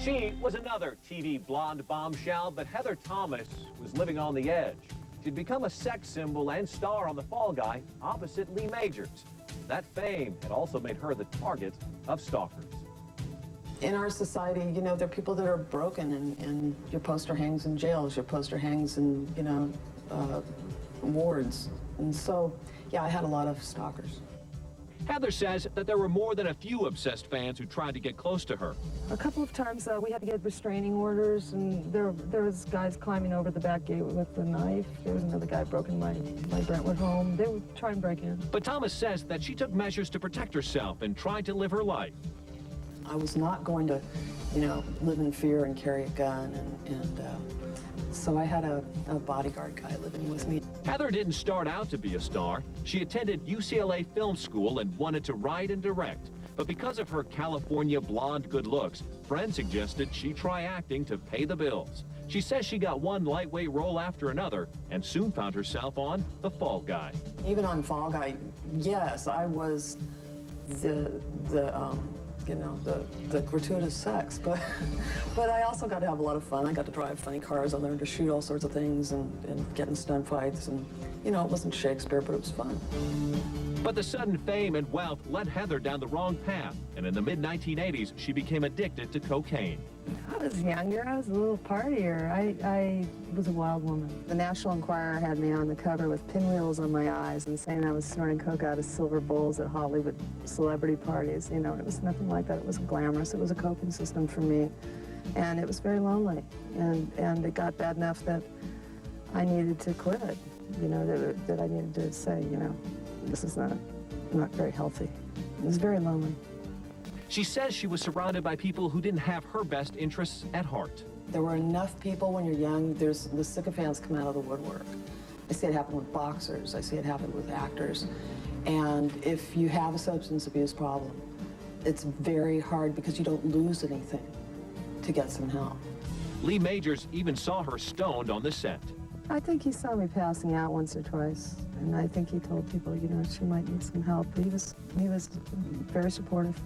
She was another TV blonde bombshell, but Heather Thomas was living on the edge. She'd become a sex symbol and star on The Fall Guy opposite Lee Majors. That fame had also made her the target of stalkers. In our society, you know, there are people that are broken, and your poster hangs in jails, your poster hangs in, you know, wards. And so, yeah, I had a lot of stalkers. Heather says that there were more than a few obsessed fans who tried to get close to her. A couple of times we had to get restraining orders, and there was guys climbing over the back gate with a knife. There was another guy broke in my Brentwood home. They would try and break in. But Thomas says that she took measures to protect herself and tried to live her life. I was not going to, you know, live in fear and carry a gun, so I had a bodyguard guy living with me. Heather didn't start out to be a star. She attended UCLA Film School and wanted to write and direct. But because of her California blonde good looks, friends suggested she try acting to pay the bills. She says she got one lightweight role after another and soon found herself on The Fall Guy. Even on Fall Guy, yes, I was you know, the gratuitous sex, but I also got to have a lot of fun. I got to drive funny cars. I learned to shoot all sorts of things and get in stunt fights, and, you know, it wasn't Shakespeare, but it was fun. But the sudden fame and wealth led Heather down the wrong path, and in the mid-1980s, she became addicted to cocaine. I was younger. I was a little partier. I was a wild woman. The National Enquirer had me on the cover with pinwheels on my eyes and saying I was snorting coke out of silver bowls at Hollywood celebrity parties. You know, it was nothing like that. It wasn't glamorous. It was a coping system for me. And it was very lonely. And it got bad enough that I needed to quit it. You know, that I needed to say, you know, this is not very healthy. It was very lonely. She says she was surrounded by people who didn't have her best interests at heart. There were enough people when you're young, the sycophants come out of the woodwork. I see it happen with boxers, I see it happen with actors. And if you have a substance abuse problem, it's very hard because you don't lose anything to get some help. Lee Majors even saw her stoned on the set. I think he saw me passing out once or twice, and I think he told people, you know, she might need some help. But he was very supportive.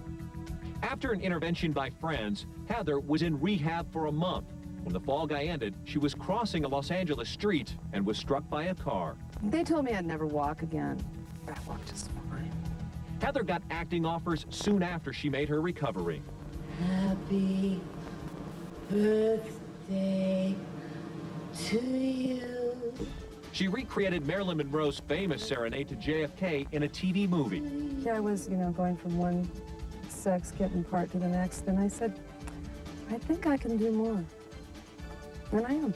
After an intervention by friends, Heather was in rehab for a month. When The Fall Guy ended, she was crossing a Los Angeles street and was struck by a car. They told me I'd never walk again. I walked just fine. Heather got acting offers soon after she made her recovery. Happy birthday to you. She recreated Marilyn Monroe's famous serenade to JFK in a TV movie. I was, you know, going from one sex getting part to the next, and I said, I think I can do more. And I am.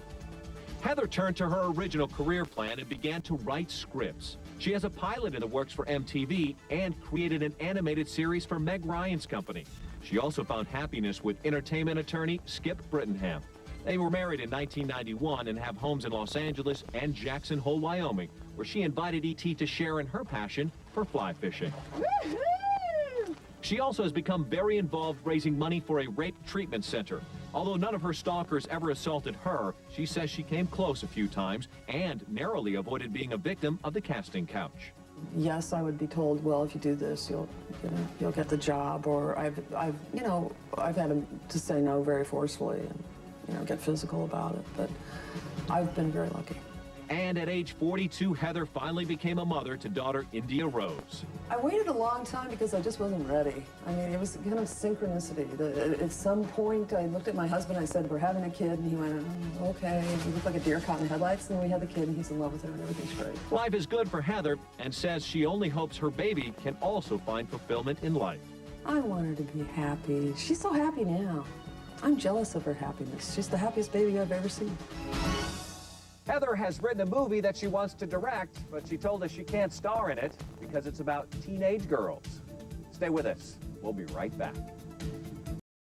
Heather turned to her original career plan and began to write scripts. She has a pilot in the works for MTV and created an animated series for Meg Ryan's company. She also found happiness with entertainment attorney Skip Brittenham. They were married in 1991 and have homes in Los Angeles and Jackson Hole, Wyoming, where she invited E.T. to share in her passion for fly fishing. She also has become very involved raising money for a rape treatment center. Although none of her stalkers ever assaulted her, she says she came close a few times and narrowly avoided being a victim of the casting couch. Yes, I would be told, well, if you do this, you'll get the job, or I've had to say no very forcefully and, you know, get physical about it, but I've been very lucky. And at age 42, Heather finally became a mother to daughter India Rose. I waited a long time because I just wasn't ready. I mean, it was kind of synchronicity. At some point, I looked at my husband, I said, we're having a kid, and he went, oh, okay. He looked like a deer caught in the headlights, and then we had the kid, and he's in love with her, and everything's great. Life is good for Heather, and says she only hopes her baby can also find fulfillment in life. I want her to be happy. She's so happy now. I'm jealous of her happiness. She's the happiest baby I've ever seen. Heather has written a movie that she wants to direct, but she told us she can't star in it because it's about teenage girls. Stay with us. We'll be right back.